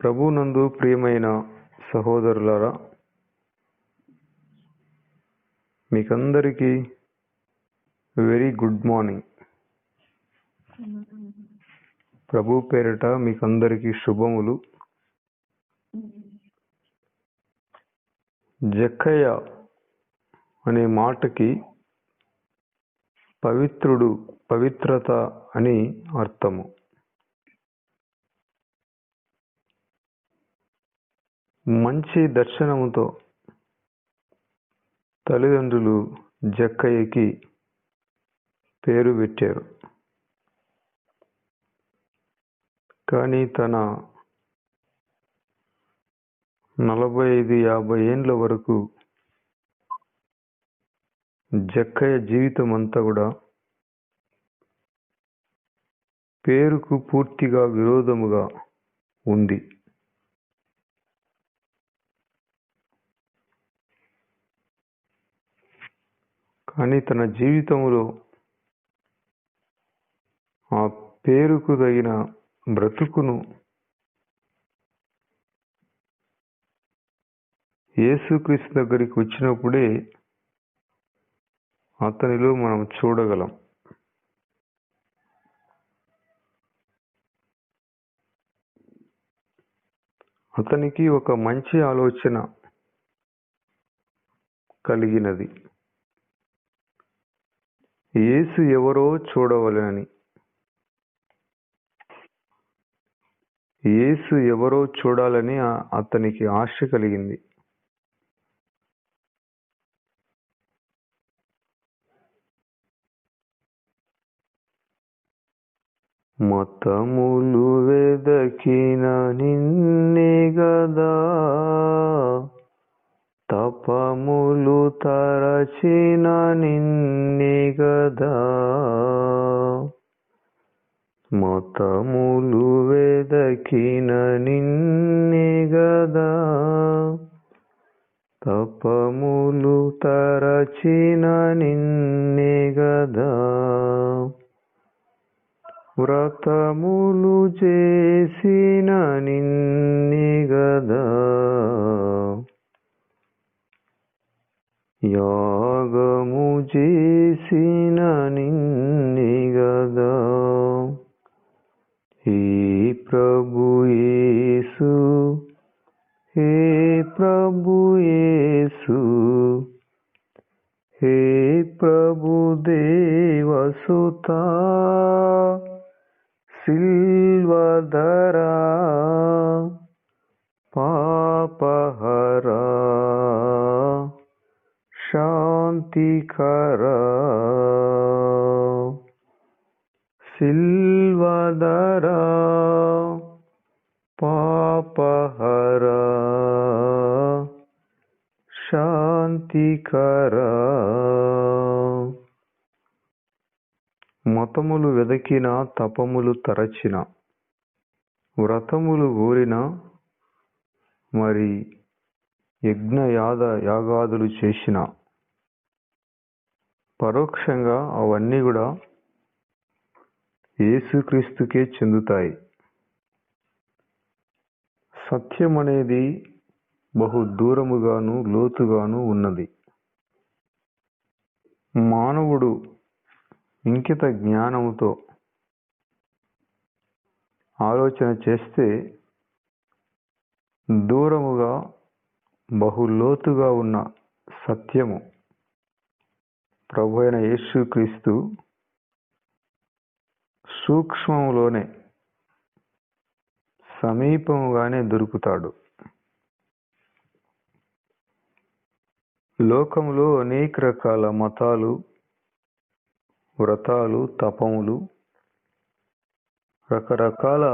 ప్రభునందు ప్రియమైన సహోదరులారా, మీకందరికీ వెరీ గుడ్ మార్నింగ్. ప్రభు పేరిట మీకందరికీ శుభములు. జక్కయ్య అనే మాటకి పవిత్రుడు, పవిత్రత అని అర్థము. మంచి దర్శనముతో తల్లిదండ్రులు జక్కయ్యకి పేరు పెట్టారు. కానీ తన 45-50 ఏండ్ల వరకు జక్కయ్య జీవితం అంతా కూడా పేరుకు పూర్తిగా విరోధముగా ఉంది. కానీ తన జీవితంలో ఆ పేరుకు తగిన బ్రతుకును యేసుక్రీస్తు దగ్గరికి వచ్చినప్పుడే అతనిలో మనం చూడగలం. అతనికి ఒక మంచి ఆలోచన కలిగినది. యేసు ఎవరో చూడవలెనని. యేసు ఎవరో చూడాలని అతనికి ఆశ కలిగింది. మతములు వెదకిన నిన్నే గదా, తపములు తరచిన నిన్నే గదా. మతములు వెదకిన నిన్నే గదా, తపములు తరచిన నిన్నే గదా. వ్రతములు చేసిన నిన్నే గదా, యాగము చేసిన నిన్నే గదా. హే ప్రభు యేసు, హే ప్రభు యేసు, హే ప్రభు దేవసుతా, సిల్వధరా, పాపహరా, శాంతికరా. సిల్వధరా, పాపహరా, శాంతికరా. మతములు వెదకిన, తపములు తరచిన, వ్రతములు కోరిన, మరి యాగాదులు చేసిన, పరోక్షంగా అవన్నీ కూడా యేసుక్రీస్తుకే చెందుతాయి. సత్యం అనేది బహు దూరముగాను లోతుగాను ఉన్నది. మానవుడు ఇంకిత జ్ఞానముతో ఆలోచన చేస్తే దూరముగా బహు లోతుగా ఉన్న సత్యము ప్రభు అయిన యేసుక్రీస్తు సూక్ష్మములోనే, సమీపముగానే దొరుకుతాడు. లోకంలో అనేక రకాల మతాలు, వ్రతాలు, తపములు, రకరకాల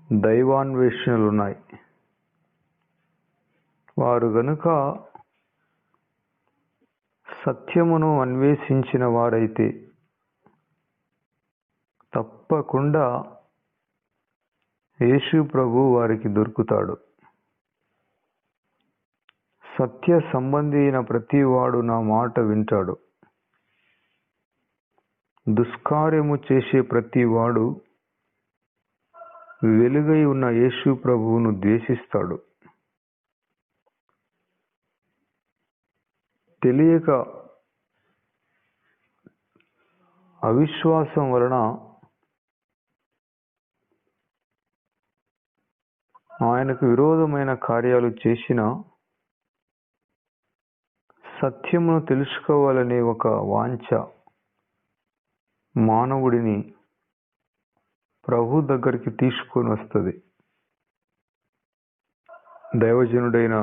దైవాన్వేషణలు ఉన్నాయి. వారు గనుక సత్యమును అన్వేషించిన వారైతే తప్పకుండా యేసు ప్రభు వారికి దొరుకుతాడు. సత్య సంబంధి అయిన ప్రతి వాడు నా మాట వింటాడు. దుష్కార్యము చేసే ప్రతి వాడు వెలుగై ఉన్న యేసు ప్రభువును ద్వేషిస్తాడు. తెలియక అవిశ్వాసం వలన ఆయనకు విరోధమైన కార్యాలు చేసిన సత్యమును తెలుసుకోవాలనే ఒక వాంఛ మానవుడిని ప్రభు దగ్గరికి తీసుకొని వస్తుంది. దైవజనుడైన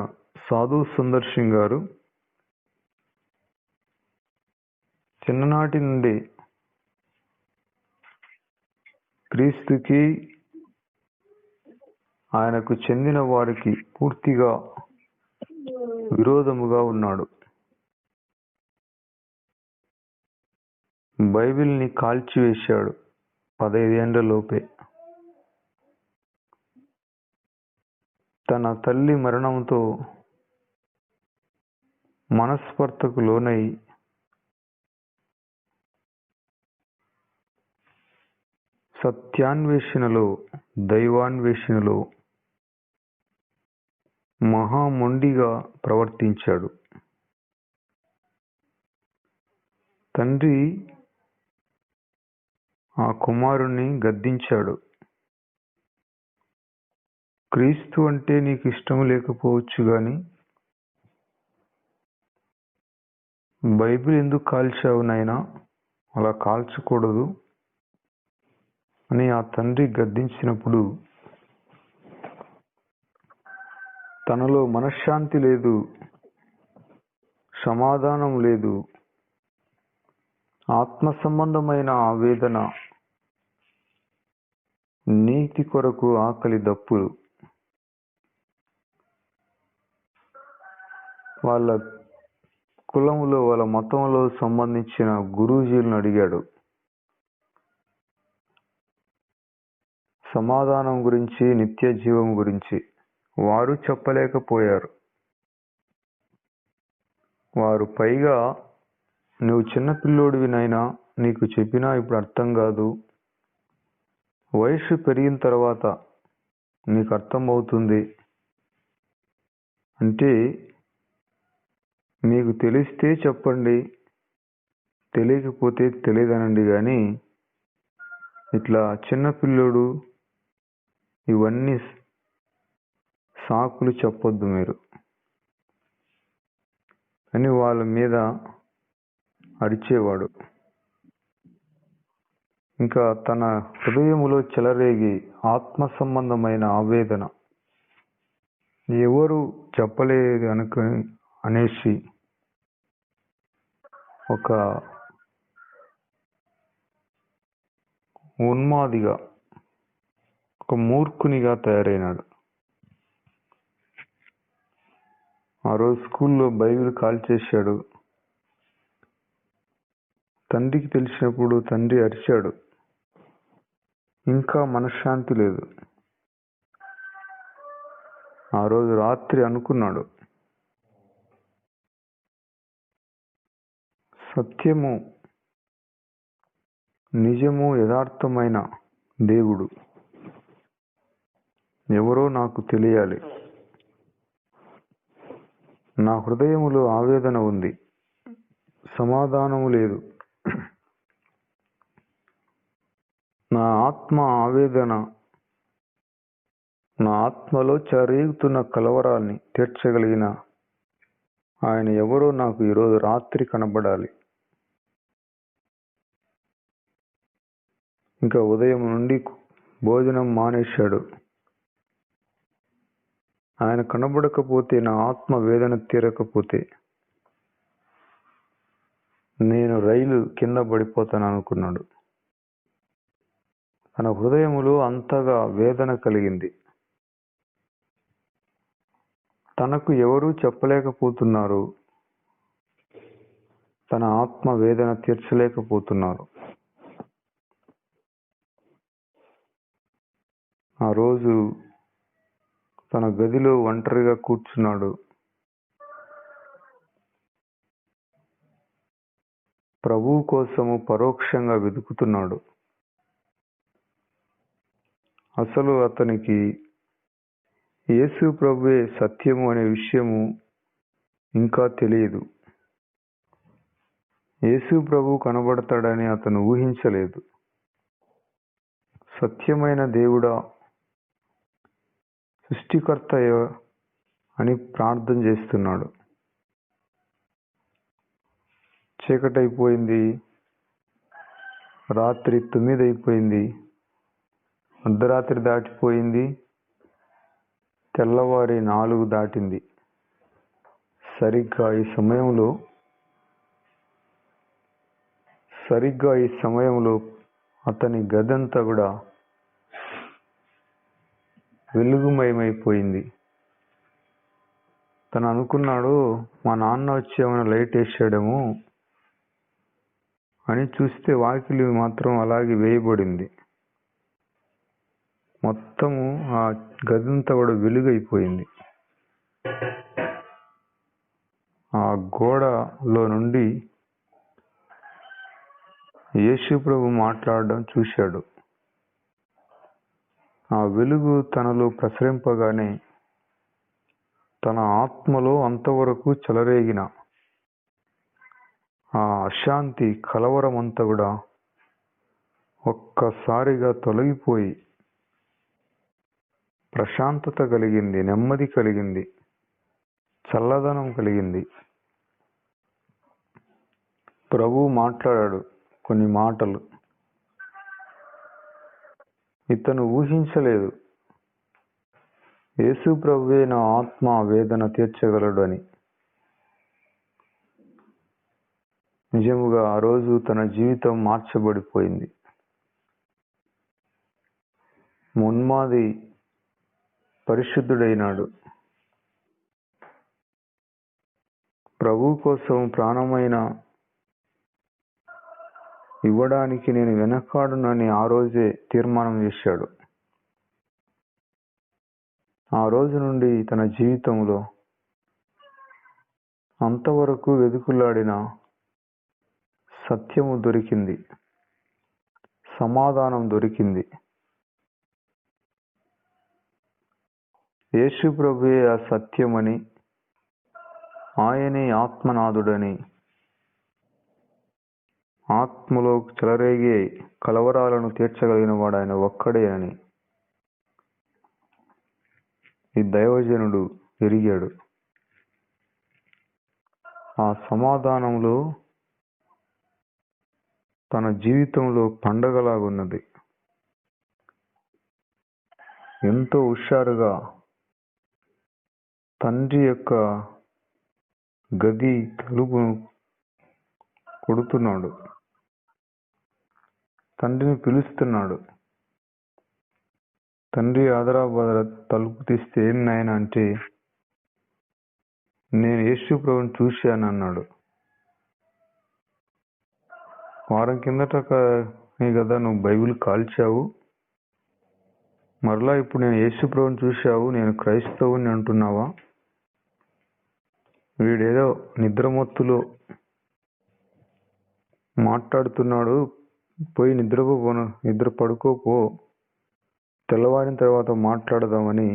సాధు సుందర్ సింగ్ గారు చిన్ననాటి నుండి క్రీస్తుకి ఆయనకు చెందిన వారికి పూర్తిగా విరోధముగా ఉన్నాడు. బైబిల్ని కాల్చివేశాడు 15 ఏళ్లలోపే. తన తల్లి మరణంతో మనస్పర్ధకు లోనై సత్యాన్వేషణలో, దైవాన్వేషణలో మహామొండిగా ప్రవర్తించాడు. తండ్రి ఆ కుమారుణ్ణి గద్దించాడు. క్రీస్తు అంటే నీకు ఇష్టం లేకపోవచ్చు గాని బైబిల్ ఎందుకు కాల్చావు నాయనా, అలా కాల్చకూడదు అని ఆ తండ్రి గద్దించినప్పుడు తనలో మనశ్శాంతి లేదు, సమాధానం లేదు, ఆత్మ సంబంధమైన ఆవేదన, నీతి కొరకు ఆకలి దప్పులు. వాళ్ళ కులంలో, వాళ్ళ మతంలో సంబంధించిన గురూజీలను అడిగాడు. సమాధానం గురించి, నిత్య జీవం గురించి వారు చెప్పలేకపోయారు. వారు పైగా నువ్వు చిన్నపిల్లోడివి నాయనా, నీకు చెప్పినా ఇప్పుడు అర్థం కాదు, వయసు పెరిగిన తర్వాత నీకు అర్థమవుతుంది అంటే మీకు తెలిస్తే చెప్పండి, తెలియకపోతే తెలియదనండి, కానీ ఇట్లా చిన్నపిల్లోడు ఇవన్నీ సాకులు చెప్పొద్దు మీరు అని వాళ్ళ మీద అరిచేవాడు. ఇంకా తన హృదయములో చెలరేగి ఆత్మ సంబంధమైన ఆవేదన ఎవరు చెప్పలేదు అనేసి ఒక ఉన్మాదిగా, ఒక మూర్ఖునిగా తయారైనాడు. ఆ రోజు స్కూల్లో బైబిల్ కాల్చేశాడు. తండ్రికి తెలిసినప్పుడు తండ్రి అరిచాడు. ఇంకా మనశ్శాంతి లేదు. ఆ రోజు రాత్రి అనుకున్నాడు, సత్యము, నిజము, యథార్థమైన దేవుడు ఎవరో నాకు తెలియాలి. నా హృదయములో ఆవేదన ఉంది, సమాధానము లేదు. నా ఆత్మ ఆవేదన, నా ఆత్మలో చెలరేగుతున్న కలవరాల్ని తీర్చగలిగిన ఆయన ఎవరో నాకు ఈరోజు రాత్రి కనబడాలి. ఇంకా ఉదయం నుండి భోజనం మానేశాడు. ఆయన కనబడకపోతే, నా ఆత్మ వేదన తీరకపోతే నేను రైలు కింద పడిపోతాను అనుకున్నాడు. తన హృదయములో అంతగా వేదన కలిగింది. తనకు ఎవరూ చెప్పలేకపోతున్నారు, తన ఆత్మ వేదన తీర్చలేకపోతున్నారు. ఆ రోజు తన గదిలో ఒంటరిగా కూర్చున్నాడు. ప్రభువు కోసము పరోక్షంగా వెతుకుతున్నాడు. అసలు అతనికి యేసు ప్రభువే సత్యము అనే విషయము ఇంకా తెలియదు. యేసు ప్రభు కనబడతాడని అతను ఊహించలేదు. సత్యమైన దేవుడా, సృష్టికర్త అని ప్రార్థన చేస్తున్నాడు. చీకటైపోయింది, రాత్రి 9 అయిపోయింది, అర్ధరాత్రి దాటిపోయింది, తెల్లవారి 4 దాటింది. సరిగ్గా ఈ సమయంలో అతని గదంతా కూడా వెలుగుమయమైపోయింది. తను అనుకున్నాడు, మా నాన్న వచ్చి ఏమైనా లైట్ వేసాడేమో అని చూస్తే వాకిలి మాత్రం అలాగే వేయబడింది. మొత్తము ఆ గదంతా కూడా వెలుగైపోయింది. ఆ గోడలో నుండి యేసు ప్రభు మాట్లాడడం చూశాడు. ఆ వెలుగు తనలో ప్రసరింపగానే తన ఆత్మలో అంతవరకు చెలరేగిన ఆ అశాంతి, కలవరం అంతా కూడా ఒక్కసారిగా తొలగిపోయి ప్రశాంతత కలిగింది, నెమ్మది కలిగింది, చల్లదనం కలిగింది. ప్రభువు మాట్లాడాడు కొన్ని మాటలు. ఇతను ఊహించలేదు యేసు ప్రభువే నా ఆత్మ వేదన తీర్చగలడు అని. నిజముగా ఆ రోజు తన జీవితం మార్చబడిపోయింది. మున్మాది పరిశుద్ధుడైనాడు. ప్రభు కోసం ప్రాణమైన ఇవ్వడానికి నేను వెనకాడునని ఆ రోజే తీర్మానం చేశాడు. ఆ రోజు నుండి తన జీవితంలో అంతవరకు వెతుకులాడిన సత్యము దొరికింది, సమాధానం దొరికింది. యేసు ప్రభువే ఆ సత్యమని, ఆయనే ఆత్మనాథుడని, ఆత్మలో చెలరేగే కలవరాలను తీర్చగలిగిన వాడు ఆయన ఒక్కడే అని ఈ దైవజనుడు ఎరిగాడు. ఆ సమాధానంలో తన జీవితంలో పండగలాగున్నది. ఎంతో హుషారుగా తండ్రి యొక్క గది తలుపును కొడుతున్నాడు, తండ్రిని పిలుస్తున్నాడు. తండ్రి ఆదరాబాదర తలుపు తీస్తే ఏం నాయన అంటే, నేను యేసు ప్రభుని చూశాను అన్నాడు. వారం కిందట కదా నువ్వు బైబిల్ కాల్చావు, మరలా ఇప్పుడు నేను యేసు ప్రభుని చూశావు, నేను క్రైస్తవుని అంటున్నావా? వీడేదో నిద్రమత్తులో మాట్లాడుతున్నాడు, పోయి నిద్ర పడుకోపో, తెల్లవారిన తర్వాత మాట్లాడదామని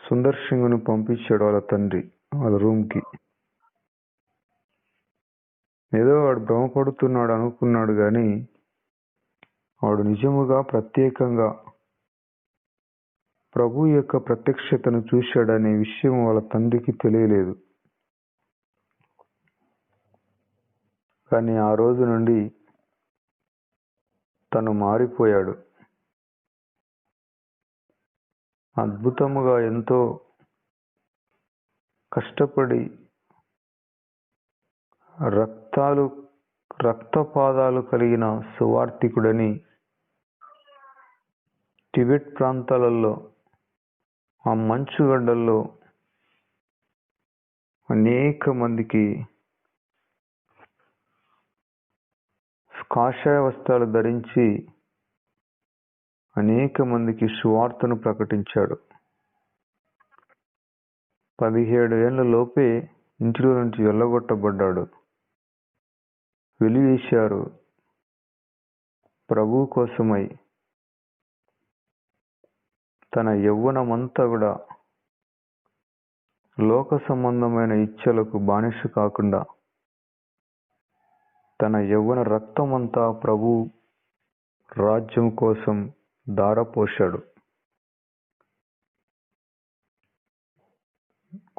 సుందర్ సింగ్ను పంపించాడు వాళ్ళ తండ్రి వాళ్ళ రూమ్కి. ఏదో వాడు భ్రమపడుతున్నాడు అనుకున్నాడు, కానీ వాడు నిజముగా ప్రత్యేకంగా ప్రభు యొక్క ప్రత్యక్షతను చూశాడనే విషయం వాళ్ళ తండ్రికి తెలియలేదు. కానీ ఆ రోజు నుండి తను మారిపోయాడు. అద్భుతముగా ఎంతో కష్టపడి రక్తపాదాలు కలిగిన సువార్థికుడని టిబెట్ ప్రాంతాలలో, ఆ మంచుగడ్డల్లో అనేక మందికి కాషాయ వస్త్రాలు ధరించి అనేక మందికి సువార్తను ప్రకటించాడు. 17 ఏళ్ల లోపే ఇంటిలో నుంచి వెళ్ళగొట్టబడ్డాడు. వెలివేశారు ప్రభు కోసమై. తన యవ్వనమంతా కూడా లోక సంబంధమైన ఇచ్చలకు బానిస కాకుండా తన యవ్వన రక్తమంతా ప్రభు రాజ్యం కోసం ధారపోశాడు.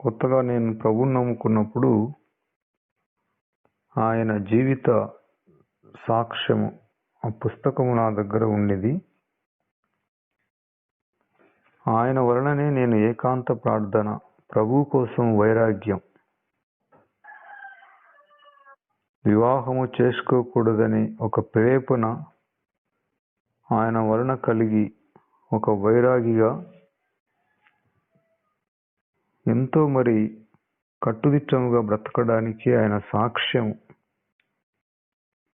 కొత్తగా నేను ప్రభువుని నమ్ముకున్నప్పుడు ఆయన జీవిత సాక్ష్యము ఆ పుస్తకము నా దగ్గర ఉండేది. ఆయన వలననే నేను ఏకాంత ప్రార్థన, ప్రభు కోసం వైరాగ్యం, వివాహము చేసుకోకూడదని ఒక ప్రేరేపణ ఆయన వలన కలిగి ఒక వైరాగిగా ఎంతో మరి కట్టుదిట్టముగా బ్రతకడానికి ఆయన సాక్ష్యం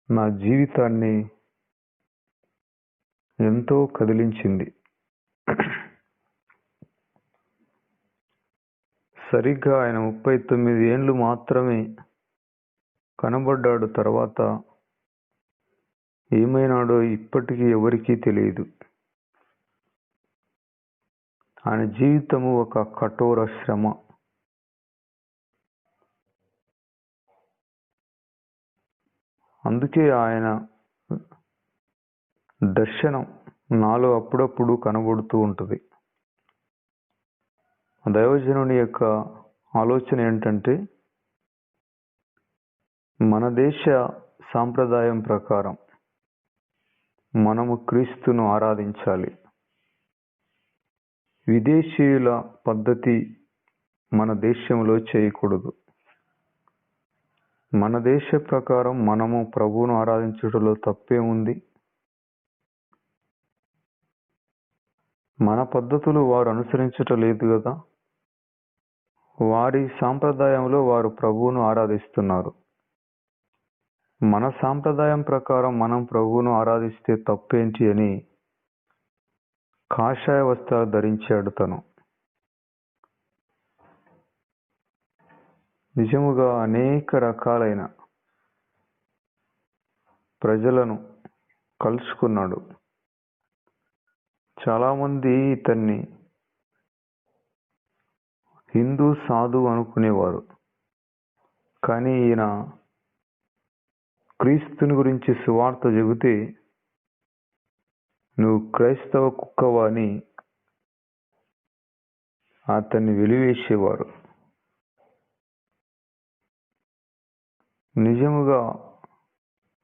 నా జీవితాన్ని ఎంతో కదిలించింది. సరిగ్గా ఆయన 39 ఏండ్లు మాత్రమే కనబడ్డాడు. తర్వాత ఏమైనాడో ఇప్పటికీ ఎవరికీ తెలియదు. ఆయన జీవితము ఒక కఠోర శ్రమ. అందుకే ఆయన దర్శనం నాలో అప్పుడప్పుడు కనబడుతూ ఉంటుంది. దైవజనుని యొక్క ఆలోచన ఏంటంటే, మన దేశ సాంప్రదాయం ప్రకారం మనము క్రీస్తును ఆరాధించాలి. విదేశీయుల పద్ధతి మన దేశంలో చేయకూడదు. మన దేశ ప్రకారం మనము ప్రభువును ఆరాధించడంలో తప్పేముంది? మన పద్ధతులు వారు అనుసరించటం లేదు కదా. వారి సాంప్రదాయంలో వారు ప్రభువును ఆరాధిస్తున్నారు. మన సాంప్రదాయం ప్రకారం మనం ప్రభువును ఆరాధిస్తే తప్పేంటి అని కాషాయ వస్త్రాలు ధరించాడు తను. నిజముగా అనేక రకాలైన ప్రజలను కలుసుకున్నాడు. చాలామంది ఇతన్ని హిందూ సాధువు అనుకునేవారు. కానీ ఈయన క్రీస్తుని గురించి సువార్త చెబితే నువ్వు క్రైస్తవ కుక్కవా అని అతన్ని వెలివేసేవారు. నిజముగా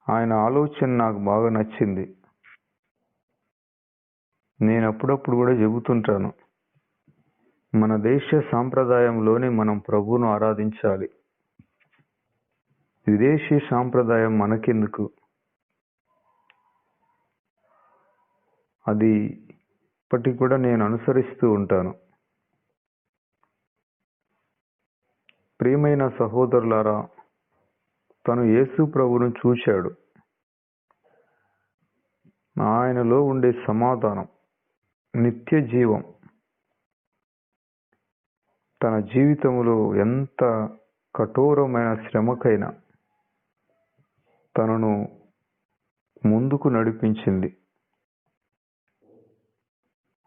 ఆయన ఆలోచన నాకు బాగా నచ్చింది. నేను అప్పుడప్పుడు కూడా చెబుతుంటాను, మన దేశ సాంప్రదాయంలోనే మనం ప్రభువును ఆరాధించాలి. విదేశీ సాంప్రదాయం మనకెందుకు? అది ఇప్పటికి కూడా నేను అనుసరిస్తూ ఉంటాను. ప్రియమైన సహోదరులారా, తను యేసు ప్రభువును చూశాడు. ఆయనలో ఉండే సమాధానం, నిత్య జీవం తన జీవితంలో ఎంత కఠోరమైన శ్రమకైనా తనను ముందుకు నడిపించింది.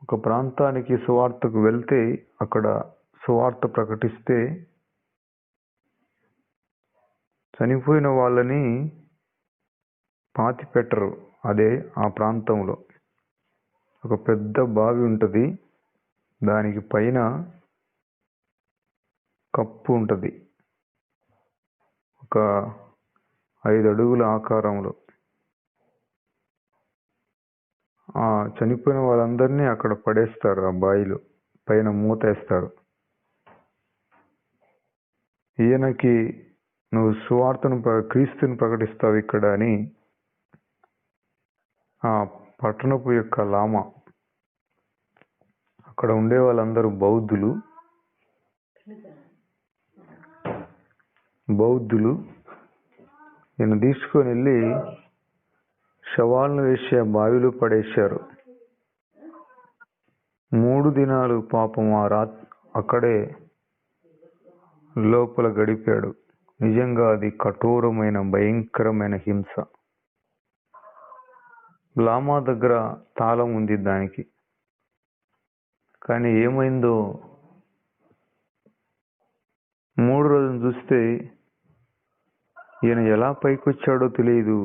ఒక ప్రాంతానికి సువార్తకు వెళ్తే అక్కడ సువార్త ప్రకటిస్తే చనిపోయిన వాళ్ళని పాతి పెట్టరు. అదే ఆ ప్రాంతంలో ఒక పెద్ద బావి ఉంటుంది. దానికి పైన కప్పు ఉంటుంది, ఒక 5 అడుగుల ఆకారంలో. ఆ చనిపోయిన వాళ్ళందరినీ అక్కడ పడేస్తారు. ఆ బావిలో పైన మూతేస్తారు. ఈయనకి నువ్వు సువార్తను క్రీస్తుని ప్రకటిస్తావు ఇక్కడ అని ఆ పట్టణపు యొక్క లామా, అక్కడ ఉండే వాళ్ళందరూ బౌద్ధులు ఈయన తీసుకొని వెళ్ళి శవాలను వేసే బావిలో పడేశారు. 3 దినాలు పాపం అక్కడే లోపల గడిపాడు. నిజంగా అది కఠోరమైన భయంకరమైన హింస. లామా దగ్గర తాళం ఉంది దానికి. కానీ ఏమైందో 3 రోజులు చూస్తే ఈయన ఎలా పైకొచ్చాడో తెలియదు.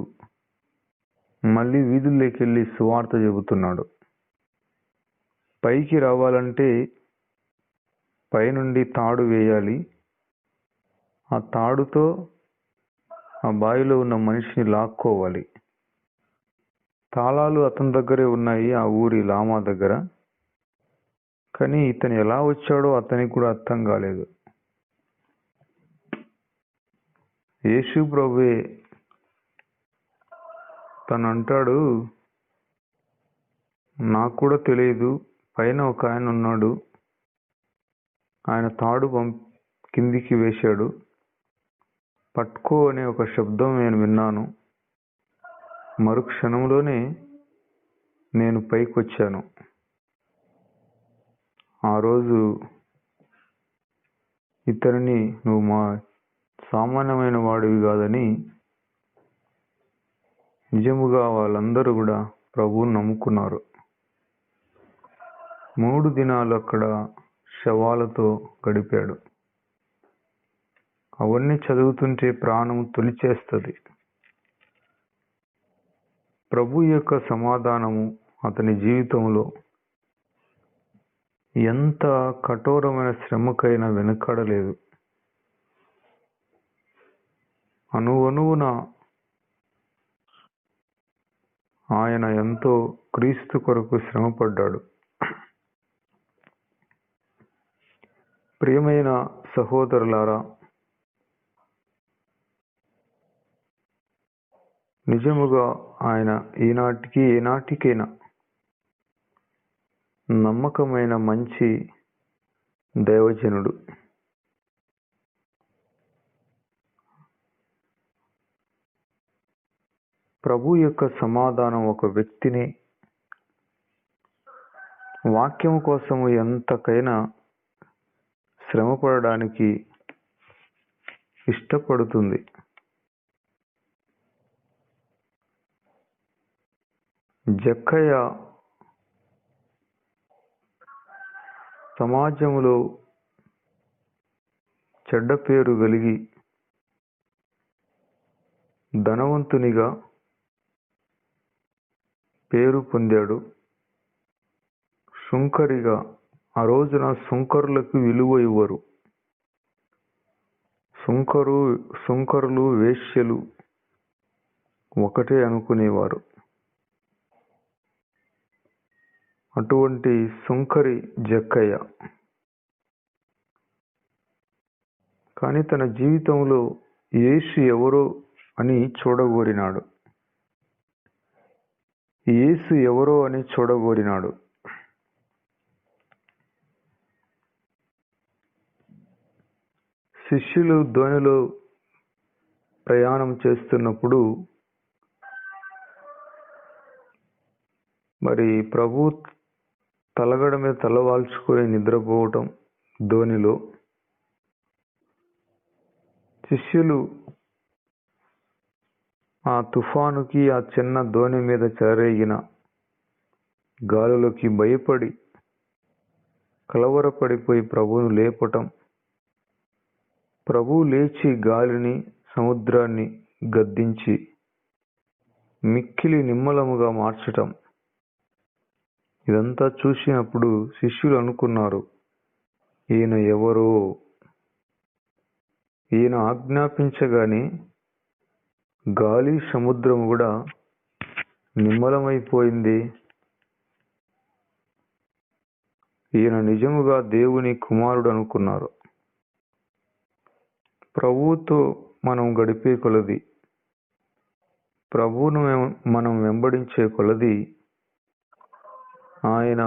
మళ్ళీ వీధుల్లోకి వెళ్ళి సువార్త చెబుతున్నాడు. పైకి రావాలంటే పైనుండి తాడు వేయాలి. ఆ తాడుతో ఆ బావిలో ఉన్న మనిషిని లాక్కోవాలి. తాళాలు అతని దగ్గరే ఉన్నాయి, ఆ ఊరి లామా దగ్గర. కానీ ఇతను ఎలా వచ్చాడో అతనికి కూడా అర్థం కాలేదు. యేసు ప్రభువే తను అంటాడు, నాకు కూడా తెలియదు, పైన ఒక ఆయన ఉన్నాడు, ఆయన తాడు కిందికి వేశాడు, పట్టుకో అనే ఒక శబ్దం నేను విన్నాను. మరుక్షణంలోనే నేను పైకి వచ్చాను. ఆ రోజు ఇతనిని నువ్వు మా సామాన్యమైన వాడివి కాదని నిజముగా వాళ్ళందరూ కూడా ప్రభువుని నమ్ముకున్నారు. 3 దినాలు అక్కడ శవాలతో గడిపాడు. అవన్నీ చదువుతుంటే ప్రాణం తొలిచేస్తుంది. ప్రభు యొక్క సమాధానము అతని జీవితంలో ఎంత కఠోరమైన శ్రమకైనా వెనుకాడలేదు. అణువణువున ఆయన ఎంతో క్రీస్తు కొరకు శ్రమపడ్డాడు. ప్రియమైన సహోదరులారా, నిజముగా ఆయన ఏనాటికైనా నమ్మకమైన మంచి దైవజనుడు. ప్రభు యొక్క సమాధానం ఒక వ్యక్తిని వాక్యం కోసము ఎంతకైనా శ్రమపడడానికి ఇష్టపడుతుంది. జక్కయ్య సమాజంలో చెడ్డ పేరు కలిగి ధనవంతునిగా పేరు పొందాడు. సుంకరిగా, ఆ రోజున సుంకరులకు విలువ ఇవ్వరు. సుంకరులు వేశ్యలు ఒకటే అనుకునేవారు. అటువంటి సుంకరి జక్కయ్య. కానీ తన జీవితంలో యేసు ఎవరో అని చూడగోరినాడు. యేసు ఎవరో అని చూడగోరినాడు. శిష్యులు ధోనిలో ప్రయాణం చేస్తున్నప్పుడు మరి ప్రభు తలగడ మీద తలవాల్చుకొని నిద్రపోవటం ధోనిలో. శిష్యులు ఆ తుఫానుకి, ఆ చిన్న ధోని మీద చెలరేగిన గాలులకి భయపడి కలవరపడిపోయి ప్రభువును లేపటం, ప్రభువు లేచి గాలిని, సముద్రాన్ని గద్దించి మిక్కిలి నిమ్మలముగా మార్చటం, ఇదంతా చూసినప్పుడు శిష్యులు అనుకున్నారు, ఈయన ఎవరో, ఈయన ఆజ్ఞాపించగానే గాలి సముద్రం కూడా నిమ్మలమైపోయింది. ఈయన నిజముగా దేవుని కుమారుడు అనుకున్నారు. ప్రభువుతో మనం గడిపే కొలది, ప్రభువును మనం వెంబడించే కొలది, ఆయన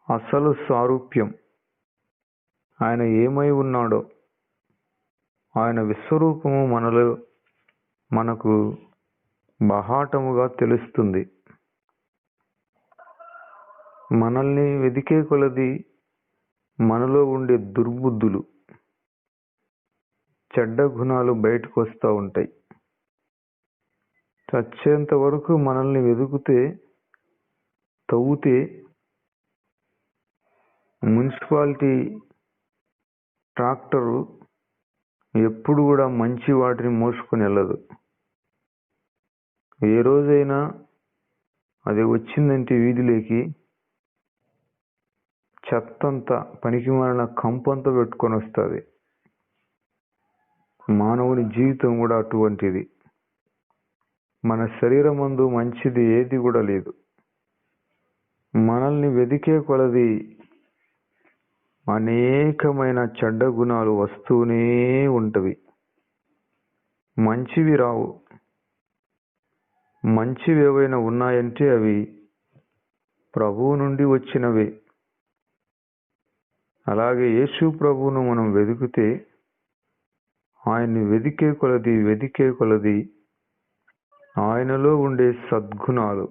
అసలు సారూప్యం, ఆయన ఏమై ఉన్నాడో, ఆయన విశ్వరూపము మనకు బహాటముగా తెలుస్తుంది. మనల్ని వెదికే కొలది మనలో ఉండే దుర్బుద్ధులు, చెడ్డ గుణాలు బయటకు వస్తూ ఉంటాయి. చచ్చేంత వరకు మనల్ని వెతుకుతే, తవ్వుతే మున్సిపాలిటీ ట్రాక్టరు ఎప్పుడు కూడా మంచి వాటిని మోసుకొని వెళ్ళదు. ఏ రోజైనా అది వచ్చిందంటే వీధిలోకి చెత్తంతా, పనికిమాలిన కంపంతా పెట్టుకొని వస్తుంది. మానవుని జీవితం కూడా అటువంటిది. మన శరీరమందు మంచిది ఏది కూడా లేదు. మనల్ని వెదికే కొలది అనేకమైన చెడ్డ గుణాలు వస్తూనే ఉంటవి. మంచివి రావు. మంచివి ఏవైనా ఉన్నాయంటే అవి ప్రభువు నుండి వచ్చినవే. అలాగే యేసు ప్రభువును మనం వెదికితే ఆయన్ని వెదికే కొలది ఆయనలో ఉండే సద్గుణాలు,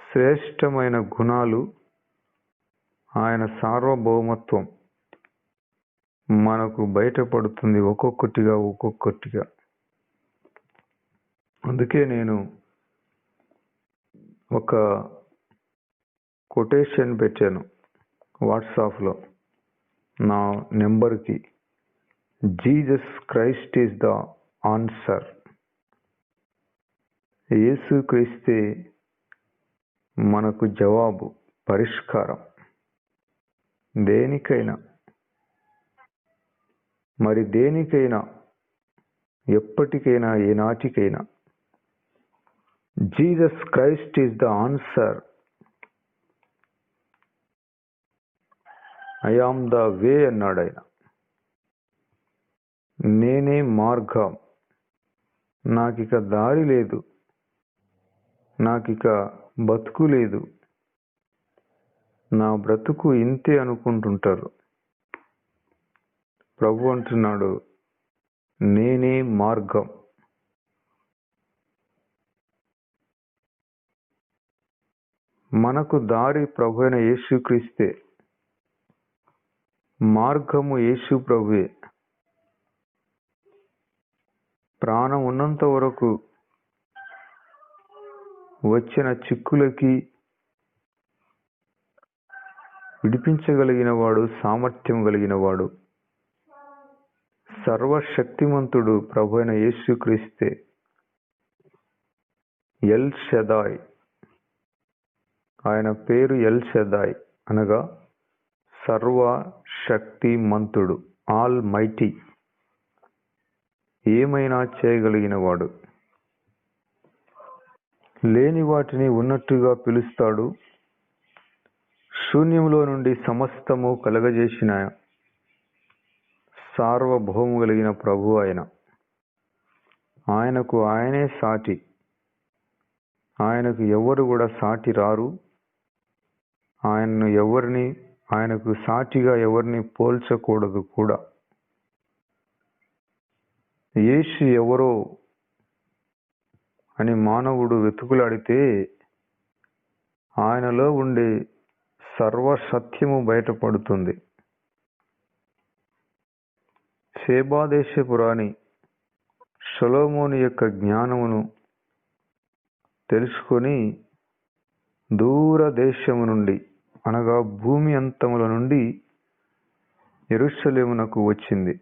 శ్రేష్టమైన గుణాలు, ఆయన సార్వభౌమత్వం మనకు బయటపడుతుంది ఒక్కొక్కటిగా. అందుకే నేను ఒక కొటేషన్ పెట్టాను వాట్సాప్లో నా నెంబర్కి. Jesus Christ is the answer. యేసు క్రీస్తే మనకు జవాబు, పరిష్కారం దేనికైనా, మరి దేనికైనా, ఎప్పటికైనా, ఏనాటికైనా. Jesus Christ is the answer. I am the way అన్నాడు ఆయన. నేనే మార్గం. నాకిక దారి లేదు, నాకిక బతుకు లేదు, నా బ్రతుకు ఇంతే అనుకుంటుంటారు. ప్రభు అంటున్నాడు, నేనే మార్గం. మనకు దారి ప్రభు అయిన యేసుక్రీస్తే, మార్గము యేసు ప్రభువే. ప్రాణం ఉన్నంత వరకు వచ్చిన చిక్కులకి విడిపించగలిగిన వాడు, సామర్థ్యం కలిగిన వాడు, సర్వశక్తిమంతుడు ప్రభు అయిన యేసుక్రీస్తే. ఎల్ షదాయ్, ఆయన పేరు ఎల్ షదాయ్ అనగా సర్వశక్తిమంతుడు, ఆల్ మైటీ, ఏమైనా చేయగలిగిన వాడు. లేని వాటిని ఉన్నట్టుగా పిలుస్తాడు. శూన్యంలో నుండి సమస్తము కలగజేసిన సార్వభౌము కలిగిన ప్రభు ఆయన. ఆయనకు ఆయనే సాటి. ఆయనకు ఎవరు కూడా సాటి రారు. ఆయనకు సాటిగా ఎవరిని పోల్చకూడదు కూడా. యేసు ఎవరో అని మానవుడు వెతుకులాడితే ఆయనలో ఉండే సర్వసత్యము బయటపడుతుంది. సేబాదేశపురాణి సొలొమోను యొక్క జ్ఞానమును తెలుసుకొని దూరదేశము నుండి, అనగా భూమి అంతముల నుండి యెరూషలేమునకు వచ్చింది.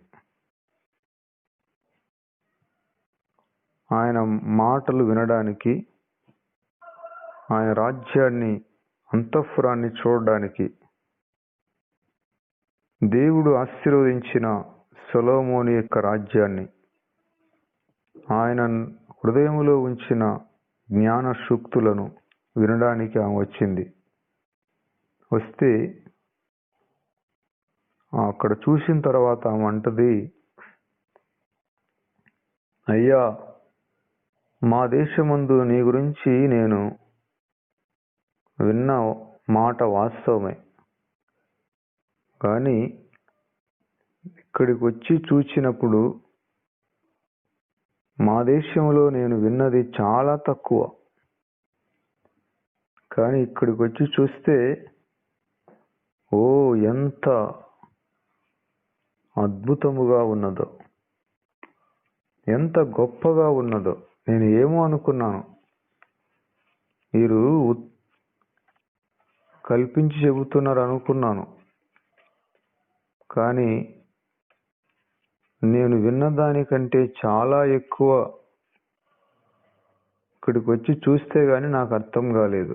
ఆయన మాటలు వినడానికి, ఆయన రాజ్యాన్ని, అంతఃపురాన్ని చూడడానికి. దేవుడు ఆశీర్వదించిన సొలొమోను యొక్క రాజ్యాన్ని, ఆయన హృదయములో ఉంచిన జ్ఞాన సూక్తులను వినడానికి ఆమె వచ్చింది. వస్తే అక్కడ చూసిన తర్వాత ఆమె అంటది, అయ్యా, మా దేశమందు నీ గురించి నేను విన్న మాట వాస్తవమే, కానీ ఇక్కడికి వచ్చి చూచినప్పుడు మా దేశంలో నేను విన్నది చాలా తక్కువ, కానీ ఇక్కడికి వచ్చి చూస్తే ఓ ఎంత అద్భుతముగా ఉన్నదో, ఎంత గొప్పగా ఉన్నదో. నేను ఏమో అనుకున్నాను, వీరు కల్పించి చెబుతున్నారు అనుకున్నాను. కానీ నేను విన్నదానికంటే చాలా ఎక్కువ ఇక్కడికి వచ్చి చూస్తే గాని నాకు అర్థం కాలేదు.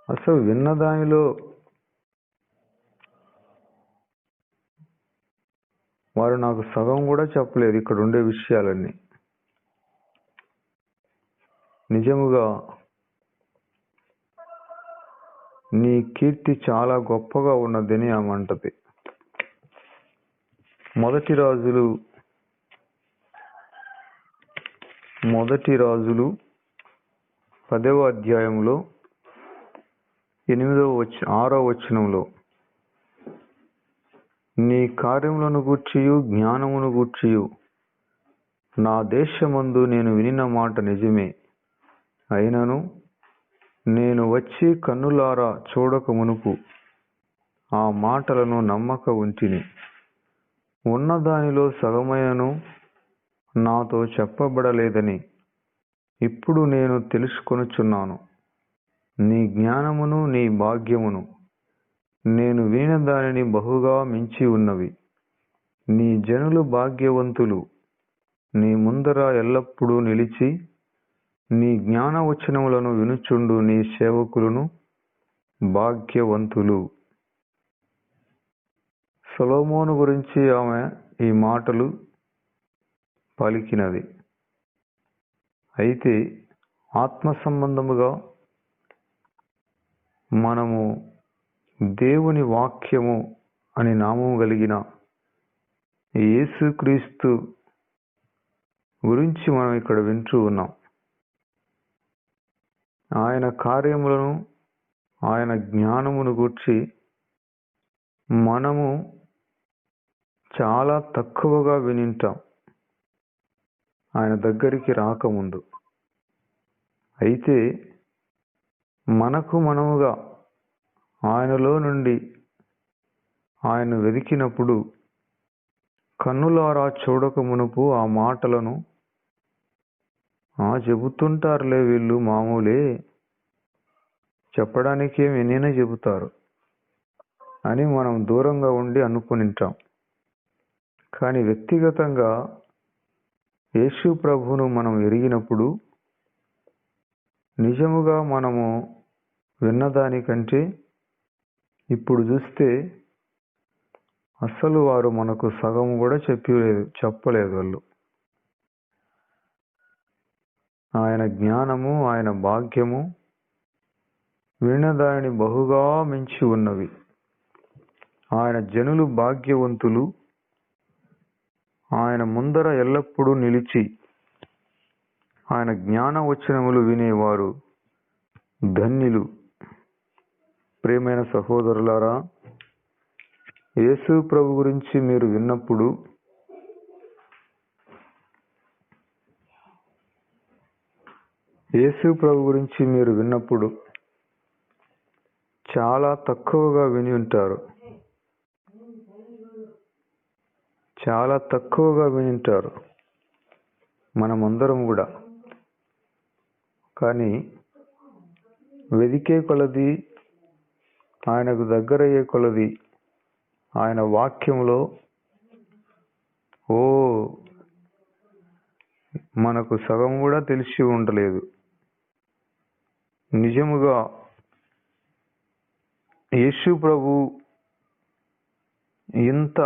అసలు విన్నదానిలో వారు నాకు సగం కూడా చెప్పలేదు ఇక్కడ ఉండే విషయాలన్నీ. నిజముగా నీ కీర్తి చాలా గొప్పగా ఉన్నదని ఆమె అంటది. మొదటి రాజులు 10వ అధ్యాయంలో 6వ వచనంలో నీ కార్యములను గూర్చియు జ్ఞానమును గూర్చియు నా దేశమందు నేను వినిన మాట నిజమే. అయినను నేను వచ్చి కన్నులారా చూడక మునుపు ఆ మాటలను నమ్మక ఉంటిని. ఉన్నదానిలో సగమైనను నాతో చెప్పబడలేదని ఇప్పుడు నేను తెలుసుకొనుచున్నాను. నీ జ్ఞానమును నీ భాగ్యమును నేను వినిన దానిని బహుగా మించి ఉన్నవి. నీ జనులు భాగ్యవంతులు, నీ ముందర ఎల్లప్పుడూ నిలిచి నీ జ్ఞానవచనములను వినుచుండు నీ సేవకులను భాగ్యవంతులు. సొలొమోను గురించి ఆమె ఈ మాటలు పలికినది. అయితే ఆత్మ సంబంధముగా మనము దేవుని వాక్యము అని నామము కలిగిన యేసుక్రీస్తు గురించి మనం ఇక్కడ వింటూ ఉన్నాం. ఆయన కార్యములను, ఆయన జ్ఞానమును గూర్చి మనము చాలా తక్కువగా వినింటాం ఆయన దగ్గరికి రాకముందు. అయితే మనముగా ఆయనలో నుండి ఆయన వెదికినప్పుడు కన్నులారా చూడక మునుపు ఆ మాటలను చెబుతుంటారులే వీళ్ళు మామూలే, చెప్పడానికే ఎన్నైనా చెబుతారు అని మనం దూరంగా ఉండి అనుకునింటాం. కానీ వ్యక్తిగతంగా యేసు ప్రభువును మనం ఎరిగినప్పుడు నిజముగా మనము విన్నదానికంటే ఇప్పుడు చూస్తే అసలు వారు మనకు సగం కూడా చెప్పలేదు వాళ్ళు. ఆయన జ్ఞానము, ఆయన భాగ్యము విన్నదానిని బహుగా మించి ఉన్నవి. ఆయన జనులు భాగ్యవంతులు, ఆయన ముందర ఎల్లప్పుడూ నిలిచి ఆయన జ్ఞానవచనములు వినేవారు ధన్యులు. ప్రియమైన సహోదరులారా, యేసు ప్రభు గురించి మీరు విన్నప్పుడు చాలా తక్కువగా విని ఉంటారు. మనమందరం కూడా. కానీ వెదికే కొలది, ఆయనకు దగ్గరయ్యే కొలది ఆయన వాక్యంలో మనకు సగం కూడా తెలిసి ఉండలేదు. నిజముగా యేసు ప్రభు ఇంత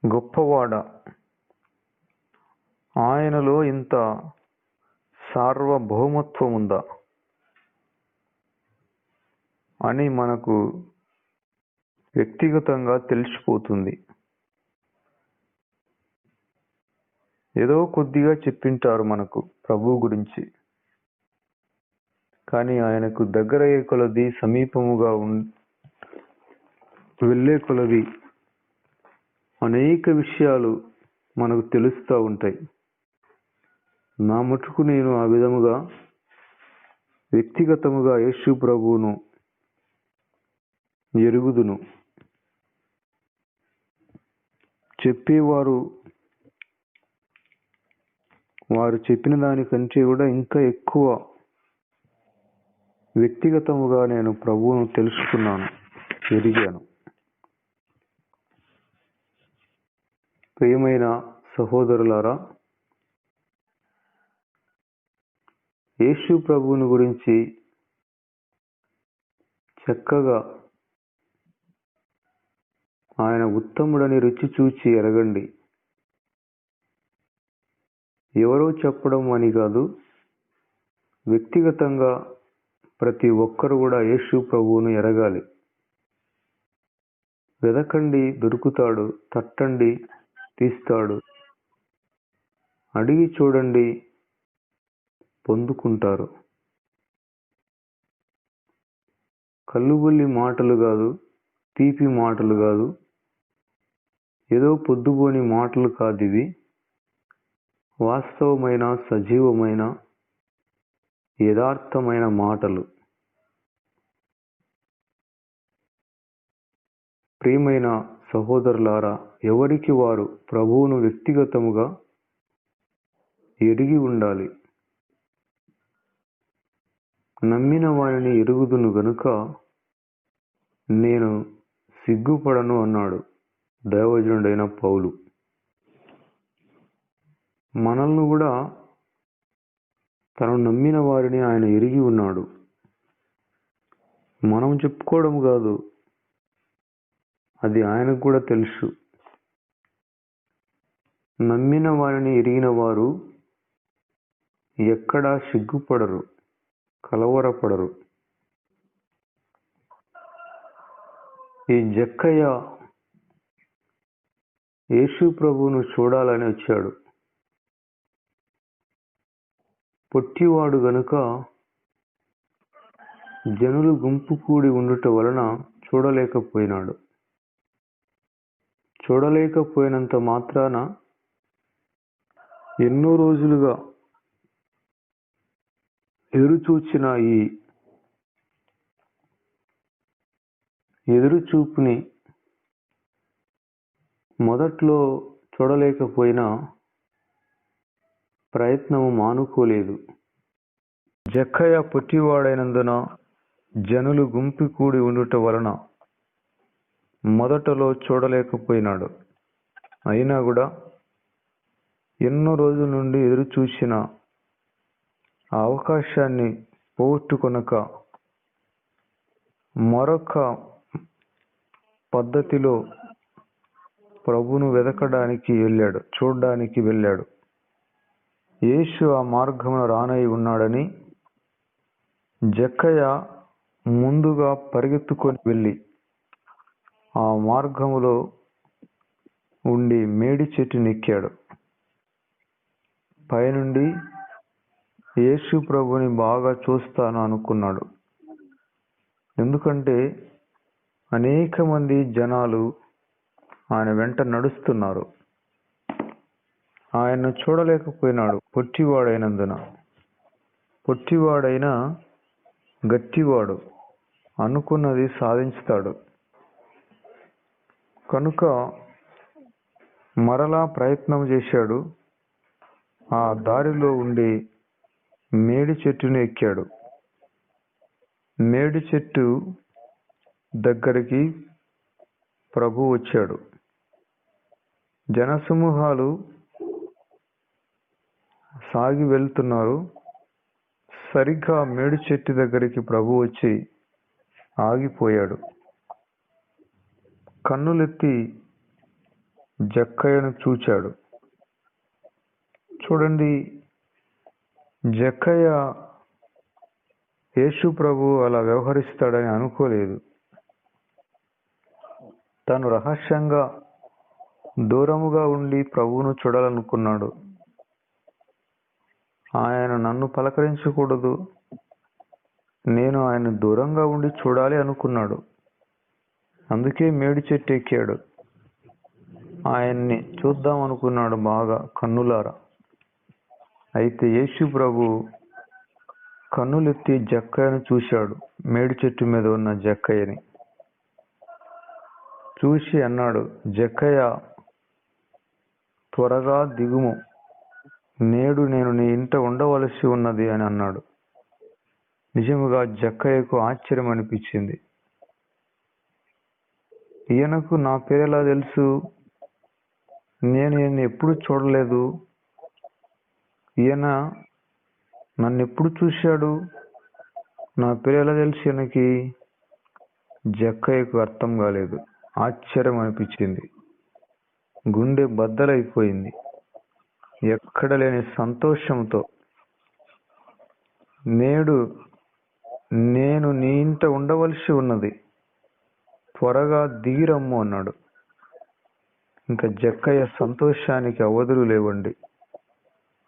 గొప్పవాడ, ఆయనలో ఇంత సార్వభౌమత్వం ఉందా అని మనకు వ్యక్తిగతంగా తెలిసిపోతుంది. ఏదో కొద్దిగా చెప్పింటారు మనకు ప్రభు గురించి. కానీ ఆయనకు దగ్గరయ్యే కొలది, సమీపముగా వెళ్ళే కొలది అనేక విషయాలు మనకు తెలుస్తూ ఉంటాయి. నా మటుకు నేను ఆ విధముగా వ్యక్తిగతముగా యేసు ప్రభువును ఎరుగుదును. చెప్పేవారు వారు చెప్పిన దానికంటే కూడా ఇంకా ఎక్కువ వ్యక్తిగతముగా నేను ప్రభువును తెలుసుకున్నాను, ఎరిగాను. ప్రియమైన సహోదరులారా, యేసు ప్రభువుని గురించి చక్కగా ఆయన ఉత్తముడని రుచి చూచి ఎరగండి. ఎవరో చెప్పడం అని కాదు, వ్యక్తిగతంగా ప్రతి ఒక్కరు కూడా యేసు ప్రభువును ఎరగాలి. వెదకండి దొరుకుతాడు, తట్టండి తీస్తాడు, అడిగి చూడండి పొందుకుంటారు. కల్లుబుల్లి మాటలు కాదు, తీపి మాటలు కాదు, ఏదో పొద్దుపోని మాటలు కాదు ఇవి. వాస్తవమైన, సజీవమైన, యథార్థమైన మాటలు. ప్రియమైన సహోదరులారా, ఎవరికి వారు ప్రభువును వ్యక్తిగతముగా ఎరిగి ఉండాలి. నమ్మిన వారిని ఎరుగుదును గనుక నేను సిగ్గుపడను అన్నాడు దైవజనుడైన పౌలు. మనల్ని కూడా తను నమ్మిన వారిని ఆయన ఎరిగి ఉన్నాడు. మనం చెప్పుకోవడం కాదు, అది ఆయనకు కూడా తెలుసు. నమ్మిన వారిని ఎరిగిన వారు ఎక్కడా సిగ్గుపడరు, కలవరపడరు. ఈ జక్కయ్య యేసు ప్రభువును చూడాలని వచ్చాడు. పొట్టివాడు గనుక జనులు గుంపు కూడి ఉండుట వలన చూడలేకపోయినాడు. చూడలేకపోయినంత మాత్రాన ఎన్నో రోజులుగా ఎదురుచూచిన ఈ ఎదురుచూపుని మొదట్లో చూడలేకపోయినా ప్రయత్నము మానుకోలేదు. జక్కయ్య పొట్టివాడైనందున జనులు గుంపు కూడి ఉండుట వలన మొదటలో చూడలేకపోయినాడు. అయినా కూడా ఎన్నో రోజుల నుండి ఎదురు చూసిన ఆ అవకాశాన్ని పోగొట్టుకొనక మరొక పద్ధతిలో ప్రభువును వెదకడానికి వెళ్ళాడు, చూడడానికి వెళ్ళాడు. యేసు ఆ మార్గమున రానై ఉన్నాడని జక్కయ్య ముందుగా పరిగెత్తుకొని వెళ్ళి ఆ మార్గములో ఉండి మేడి చెట్టుని ఎక్కాడు. పైనుండి యేసు ప్రభుని బాగా చూస్తాను అనుకున్నాడు. ఎందుకంటే అనేక మంది జనాలు ఆయన వెంట నడుస్తున్నారు. ఆయన్ను చూడలేకపోయినాడు, పొట్టివాడైనందున. పొట్టివాడైనా గట్టివాడు, అనుకున్నది సాధిస్తాడు. కనుక మరలా ప్రయత్నం చేశాడు. ఆ దారిలో ఉండి మేడి చెట్టుని ఎక్కాడు. మేడి చెట్టు దగ్గరికి ప్రభు వచ్చాడు. జనసమూహాలు సాగి వెళ్తున్నారు. సరిగ్గా మేడి చెట్టు దగ్గరికి ప్రభు వచ్చి ఆగిపోయాడు. కన్నులెత్తి జక్కయ్యను చూచాడు. చూడండి, జక్కయ్య యేసు ప్రభు అలా వ్యవహరిస్తాడని అనుకోలేదు. తను రహస్యంగా దూరముగా ఉండి ప్రభువును చూడాలనుకున్నాడు. ఆయన నన్ను పలకరించకూడదు, నేను ఆయన దూరంగా ఉండి చూడాలి అనుకున్నాడు. అందుకే మేడి చెట్టు ఎక్కాడు. ఆయన్ని చూద్దాం అనుకున్నాడు బాగా కన్నులారా. అయితే యేసు ప్రభు కన్నులెత్తి జక్కయ్యను చూశాడు. మేడి చెట్టు మీద ఉన్న జక్కయ్యని చూసి అన్నాడు, జక్కయ్య, త్వరగా దిగుము, నేడు నేను నీ ఇంట ఉండవలసి ఉన్నది అని అన్నాడు. నిజముగా జక్కయ్యకు ఆశ్చర్యం అనిపించింది. ఈయనకు నా పేరు ఎలా తెలుసు? నేను ఈయన ఎప్పుడు చూడలేదు. ఈయన నన్ను ఎప్పుడు చూశాడు? నా పేరు ఎలా తెలుసు ఈయనకి? జక్కయ్యకు అర్థం కాలేదు. ఆశ్చర్యం అనిపించింది. గుండె బద్దలైపోయింది. ఎక్కడ లేని సంతోషంతో, నేడు నేను నీ ఇంట ఉండవలసి ఉన్నది, త్వరగా దిగిరమ్ము అన్నాడు. ఇంకా జక్కయ్య సంతోషానికి అవధులు లేవండి.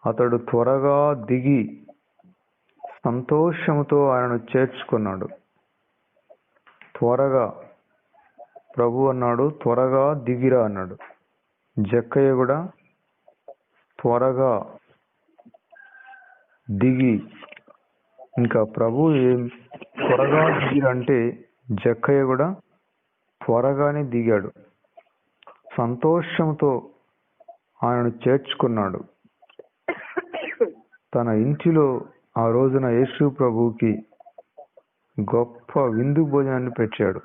అతడు త్వరగా దిగి సంతోషంతో ఆయనను చేర్చుకున్నాడు. త్వరగా ప్రభు అన్నాడు, త్వరగా దిగిరా అన్నాడు. జక్కయ్య కూడా త్వరగా దిగి, ఇంకా ప్రభు ఏం త్వరగా దిగిరంటే జక్కయ్య కూడా త్వరగానే దిగాడు. సంతోషంతో ఆయనను చేర్చుకున్నాడు. తన ఇంటిలో ఆ రోజున యేసు ప్రభువుకి గొప్ప విందు భోజనాన్ని పెట్టాడు.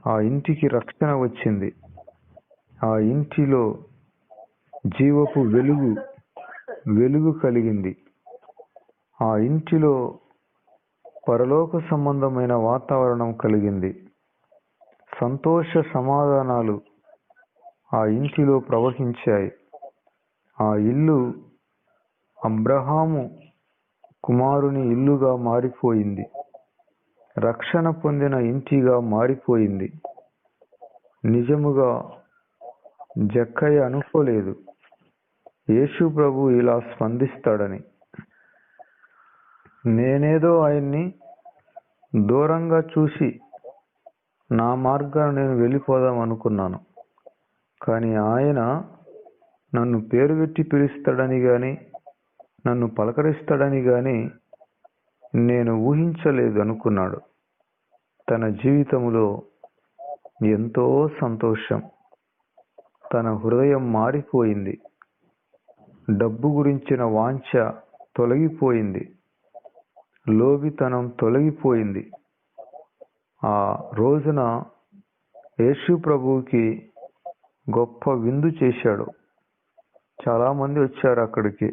ఆ ఇంటికి రక్షణ వచ్చింది. ఆ ఇంటిలో జీవపు వెలుగు కలిగింది. ఆ ఇంటిలో పరలోక సంబంధమైన వాతావరణం కలిగింది. సంతోష సమాధానాలు ఆ ఇంటిలో ప్రవహించాయి. ఆ ఇల్లు అబ్రహాము కుమారుని ఇల్లుగా మారిపోయింది. రక్షణ పొందిన ఇంటిగా మారిపోయింది. నిజముగా జక్కయ్య అనుకోలేదు యేసు ప్రభు ఇలా స్పందిస్తాడని. నేనేదో ఆయన్ని దూరంగా చూసి నా మార్గాన్ని నేను వెళ్ళిపోదాం అనుకున్నాను. కానీ ఆయన నన్ను పేరు పెట్టి పిలుస్తాడని కానీ, నన్ను పలకరిస్తాడని కానీ నేను ఊహించలేదు అనుకున్నాడు. తన జీవితంలో ఎంతో సంతోషం. తన హృదయం మారిపోయింది. డబ్బు గురించిన వాంఛ తొలగిపోయింది. లోభితనం తొలగిపోయింది. ఆ రోజున యేసు ప్రభువుకి గొప్ప విందు చేశాడు. చాలామంది వచ్చారు అక్కడికి.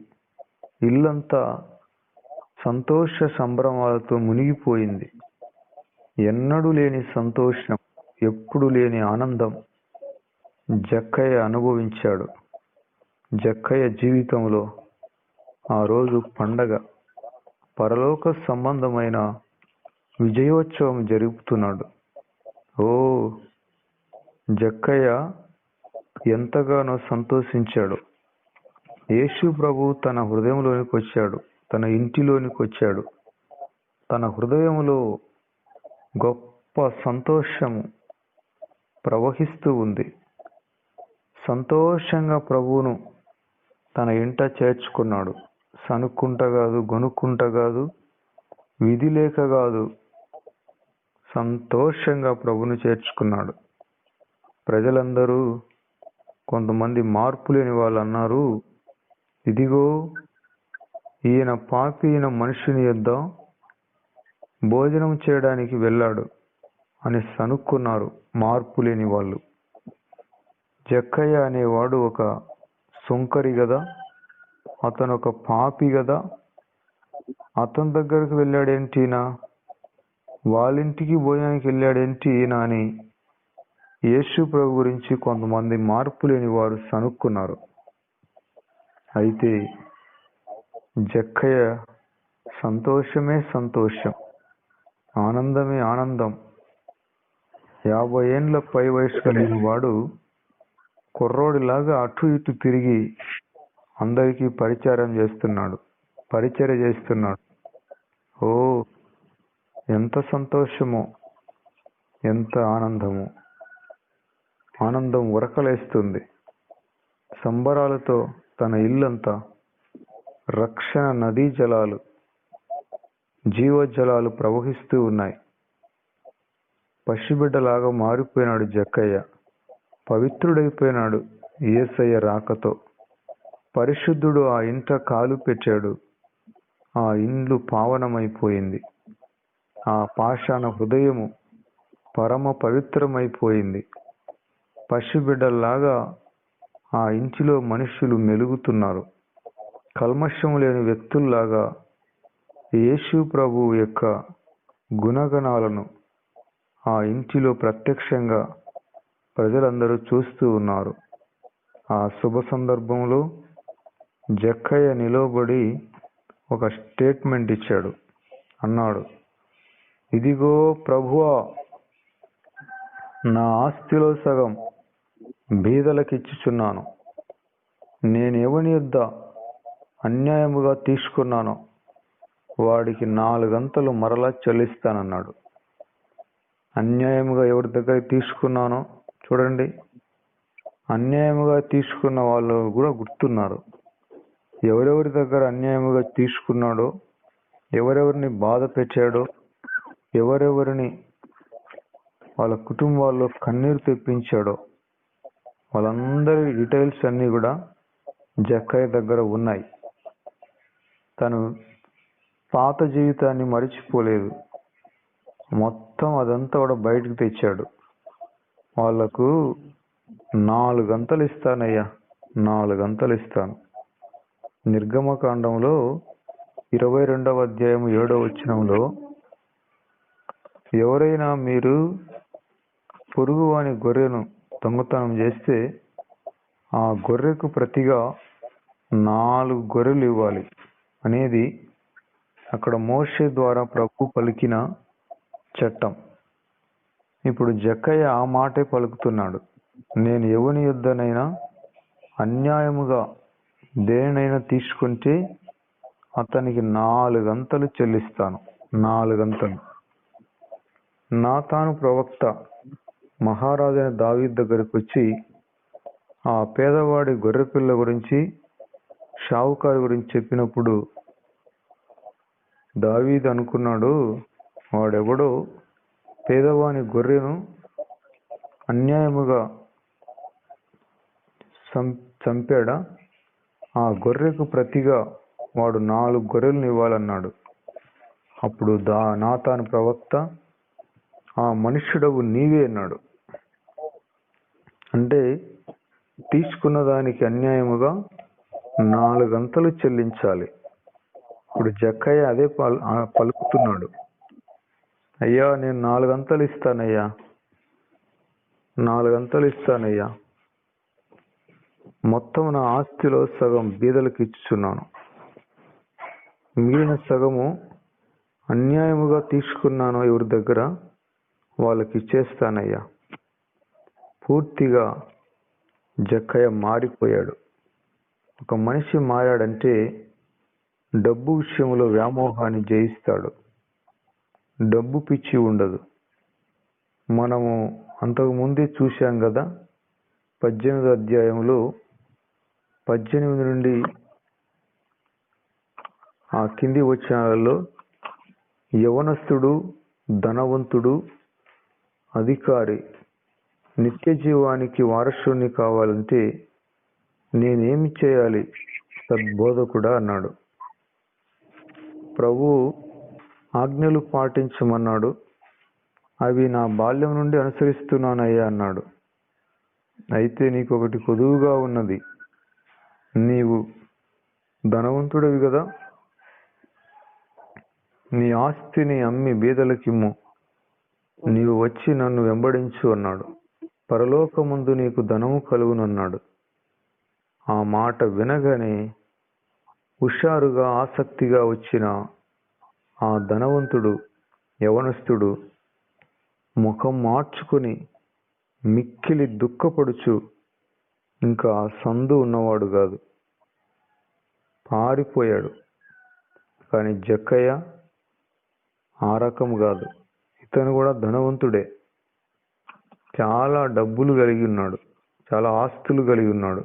ఇల్లంతా సంతోష సంభ్రమాలతో మునిగిపోయింది. ఎన్నడూ లేని సంతోషం, ఎప్పుడు లేని ఆనందం జక్కయ్య అనుభవించాడు. జక్కయ్య జీవితంలో ఆ రోజు పండగ, పరలోక సంబంధమైన విజయోత్సవం జరుపుతున్నాడు. ఓ, జక్కయ్య ఎంతగానో సంతోషించాడు. యేసు ప్రభు తన హృదయంలోనికి వచ్చాడు, తన ఇంటిలోనికి వచ్చాడు. తన హృదయంలో గొప్ప సంతోషము ప్రవహిస్తూ ఉంది. సంతోషంగా ప్రభువును తన ఇంట చేర్చుకున్నాడు. సనుక్కుంట కాదు, గొనుక్కుంట కాదు, విధి లేక కాదు, సంతోషంగా ప్రభువును చేర్చుకున్నాడు. ప్రజలందరూ, కొంతమంది మార్పు లేని వాళ్ళు అన్నారు, ఇదిగో ఈయన పాపి అయిన మనుషుని యొద్ద భోజనం చేయడానికి వెళ్ళాడు అని సనుక్కున్నారు మార్పు లేని వాళ్ళు. జక్కయ్య అనేవాడు ఒక సుంకరి కదా, అతను ఒక పాపి కదా, అతని దగ్గరకు వెళ్ళాడేంటినా, వాళ్ళింటికి భోజనానికి వెళ్ళాడేంటి ఈయన అని యేసు ప్రభు గురించి కొంతమంది మార్పు లేని వారు సనుక్కున్నారు. అయితే జక్కయ్య సంతోషమే సంతోషం, ఆనందమే ఆనందం. 50 ఏండ్ల పై వయసు కలిగిన వాడు కుర్రోడిలాగా అటు ఇటు తిరిగి అందరికీ పరిచర్య చేస్తున్నాడు. ఓ, ఎంత సంతోషమో, ఎంత ఆనందమో. ఆనందం ఉరకలేస్తుంది. సంబరాలతో తన ఇల్లంతా రక్షణ నదీ జలాలు, జీవజలాలు ప్రవహిస్తూ ఉన్నాయి. పసిబిడ్డలాగా మారిపోయినాడు జక్కయ్య. పవిత్రుడైపోయినాడు యేసయ్య రాకతో. పరిశుద్ధుడు ఆ ఇంట కాలు పెట్టాడు. ఆ ఇండ్లు పావనమైపోయింది. ఆ పాషాణ హృదయము పరమ పవిత్రమైపోయింది. పసిబిడ్డల్లాగా ఆ ఇంటిలో మనుషులు మెలుగుతున్నారు. కల్మషం లేని వ్యక్తుల్లాగా యేసు ప్రభువు యొక్క గుణగణాలను ఆ ఇంటిలో ప్రత్యక్షంగా ప్రజలందరూ చూస్తూ ఉన్నారు. ఆ శుభ సందర్భంలో జక్కయ్య నిలబడి ఒక స్టేట్మెంట్ ఇచ్చాడు. అన్నాడు, ఇదిగో ప్రభువా, నా ఆస్తిలో సగం బీదలకిచ్చుచున్నాను. నేనెవని యొద్ద అన్యాయముగా తీసుకున్నానో వాడికి 4 అంతలు మరలా చెల్లిస్తానన్నాడు. అన్యాయముగా ఎవరి దగ్గర తీసుకున్నానో చూడండి, అన్యాయముగా తీసుకున్న వాళ్ళు కూడా గుర్తున్నారు. ఎవరెవరి దగ్గర అన్యాయముగా తీసుకున్నాడో, ఎవరెవరిని బాధ పెట్టాడో, ఎవరెవరిని వాళ్ళ కుటుంబాల్లో కన్నీరు తెప్పించాడో వాళ్ళందరి డీటెయిల్స్ అన్నీ కూడా జక్కయ్య దగ్గర ఉన్నాయి. తను పాత జీవితాన్ని మరిచిపోలేదు. మొత్తం అదంతా కూడా బయటకు తెచ్చాడు. వాళ్లకు 4 అంతలు ఇస్తానయ్యా, 4 అంతలు ఇస్తాను. నిర్గమకాండంలో 22వ అధ్యాయం 7వ వచనంలో, ఎవరైనా మీరు పొరుగువాని గొర్రెను దొంగతనం చేస్తే ఆ గొర్రెకు ప్రతిగా 4 గొర్రెలు ఇవ్వాలి అనేది అక్కడ మోషే ద్వారా ప్రభు పలికిన చట్టం. ఇప్పుడు జక్కయ్య ఆ మాటే పలుకుతున్నాడు. నేను ఎవని యొద్దనైనా అన్యాయముగా దేనినైనా తీసుకుంటే అతనికి 4 అంతలు చెల్లిస్తాను. 4 అంతలు. నాతాను ప్రవక్త మహారాజైన దావీదు దగ్గరకు వచ్చి ఆ పేదవాడి గొర్రెపిల్ల గురించి, షావుకారు గురించి చెప్పినప్పుడు దావీదు అనుకున్నాడు, వాడెవడో పేదవాని గొర్రెను అన్యాయముగా చంపాడా, ఆ గొర్రెకు ప్రతిగా వాడు 4 గొర్రెలను ఇవ్వాలన్నాడు. అప్పుడు నాతాను ప్రవక్త, ఆ మనుష్యుడవు నీవే అన్నాడు. అంటే తీసుకున్న దానికి అన్యాయముగా 4 అంతలు చెల్లించాలి. ఇప్పుడు జక్కయ్య అదే పలుకుతున్నాడు. అయ్యా, నేను 4 అంతలు ఇస్తానయ్యా, 4 అంతలు ఇస్తానయ్యా. మొత్తం నా ఆస్తిలో సగం బీదలకు ఇచ్చుచున్నాను. మిగిలిన సగము అన్యాయముగా తీసుకున్నాను ఎవరి దగ్గర వాళ్ళకి ఇచ్చేస్తానయ్యా. పూర్తిగా జక్కయ్య మారిపోయాడు. ఒక మనిషి మారాడంటే డబ్బు విషయంలో వ్యామోహాన్ని జయిస్తాడు. డబ్బు పిచ్చి ఉండదు. మనము అంతకు ముందే చూశాం కదా, 18వ అధ్యాయంలో 18 నుండి ఆ కింది వచనాలలో యవనస్తుడు, ధనవంతుడు, అధికారి నిత్య జీవానికి వారసుని కావాలంటే నేనేమి చేయాలి సద్బోధకుడా అన్నాడు. ప్రభు ఆజ్ఞలు పాటించమన్నాడు. అవి నా బాల్యం నుండి అనుసరిస్తున్నానయ్యా అన్నాడు. అయితే నీకు ఒకటి కొదువుగా ఉన్నది. నీవు ధనవంతుడివి కదా, నీ ఆస్తిని అమ్మి బీదలకిమ్ము, నీవు వచ్చి నన్ను వెంబడించు అన్నాడు. పరలోకముందు నీకు ధనము కలుగునన్నాడు. ఆ మాట వినగానే హుషారుగా ఆసక్తిగా వచ్చిన ఆ ధనవంతుడు యవనస్తుడు ముఖం మార్చుకుని మిక్కిలి దుఃఖపడుచు ఇంకా సందు ఉన్నవాడు కాదు, పారిపోయాడు. కానీ జక్కయ్య ఆ రకం కాదు. ఇతను కూడా ధనవంతుడే, చాలా డబ్బులు కలిగి ఉన్నాడు, చాలా ఆస్తులు కలిగి ఉన్నాడు.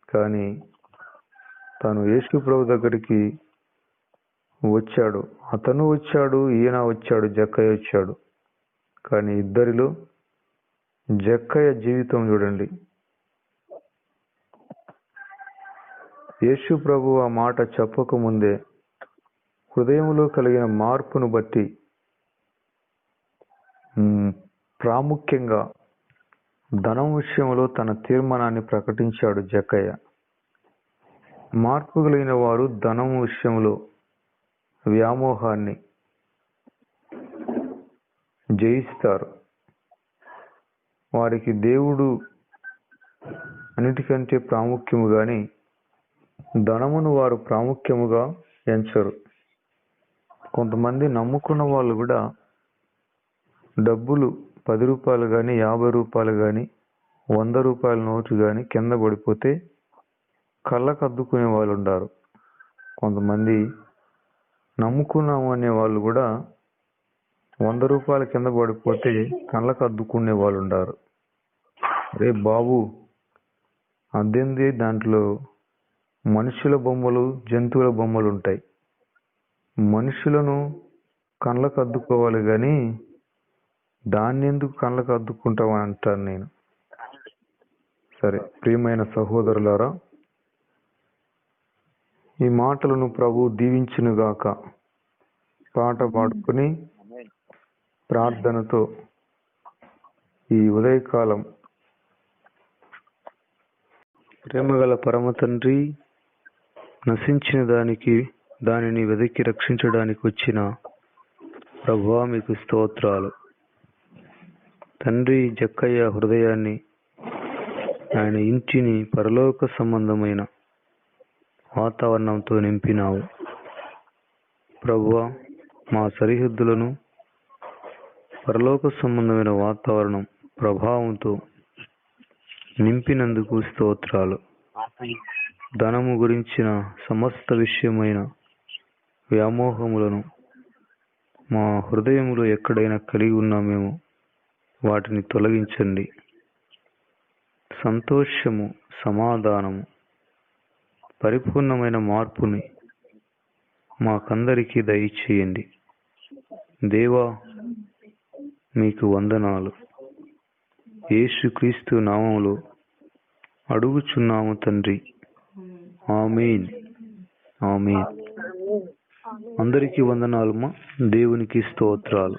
కానీ తను యేసు ప్రభు దగ్గరికి వచ్చాడు. అతను వచ్చాడు, ఈయన వచ్చాడు, జక్కయ్య వచ్చాడు. కానీ ఇద్దరిలో జక్కయ్య జీవితం చూడండి. యేసు ప్రభు ఆ మాట చెప్పకముందే హృదయంలో కలిగిన మార్పును బట్టి ప్రాముఖ్యంగా ధనం విషయంలో తన తీర్మానాన్ని ప్రకటించాడు జక్కయ్య. మార్పు కలిగిన వారు ధనం విషయంలో వ్యామోహాన్ని జయిస్తారు. వారికి దేవుడు అన్నిటికంటే ప్రాముఖ్యము గాని ధనమును వారు ప్రాముఖ్యముగా ఎంచరు. కొంతమంది నమ్ముకున్న వాళ్ళు కూడా డబ్బులు 10 రూపాయలు కానీ 50 రూపాయలు కానీ 100 రూపాయల నోటు కానీ కింద పడిపోతే కళ్ళకు అద్దుకునే వాళ్ళు ఉన్నారు. కొంతమంది నమ్ముకున్నాము అనే వాళ్ళు కూడా 100 రూపాయల కింద పడిపోతే కళ్ళకు అద్దుకునే వాళ్ళు ఉన్నారు. అరే బాబు, అదేంది, దాంట్లో మనుషుల బొమ్మలు జంతువుల బొమ్మలు ఉంటాయి, మనుషులను కళ్ళకు అద్దుకోవాలి కానీ దాన్ని ఎందుకు కళ్ళకు అద్దుకుంటామని అంటాను నేను. సరే ప్రియమైన సహోదరులారా, ఈ మాటలను ప్రభు దీవించునుగాక. పాట పాడుకుని ప్రార్థనతో ఈ ఉదయకాలం ప్రేమగల పరమ తండ్రి, నశించిన దానిని వెదకి రక్షించడానికి వచ్చిన ప్రభువా మీకు స్తోత్రాలు. తండ్రి, జక్కయ్య హృదయాన్ని, ఆయన ఇంటిని పరలోక సంబంధమైన వాతావరణంతో నింపినావు ప్రభువా. మా సరిహద్దులను పరలోక సంబంధమైన వాతావరణం ప్రభావంతో నింపినందుకు స్తోత్రాలు. ధనము గురించిన సమస్త విషయమైన వ్యామోహములను మా హృదయములో ఎక్కడైనా కలిగి ఉన్నామేమో వాటిని తొలగించండి. సంతోషము, సమాధానము, పరిపూర్ణమైన మార్పుని మాకందరికీ దయచేయండి. దేవా మీకు వందనాలు. యేసుక్రీస్తు నామములో అడుగుచున్నాము తండ్రి. ఆమేన్, ఆమేన్. అందరికీ వందనాలమ్మా. దేవునికి స్తోత్రాలు.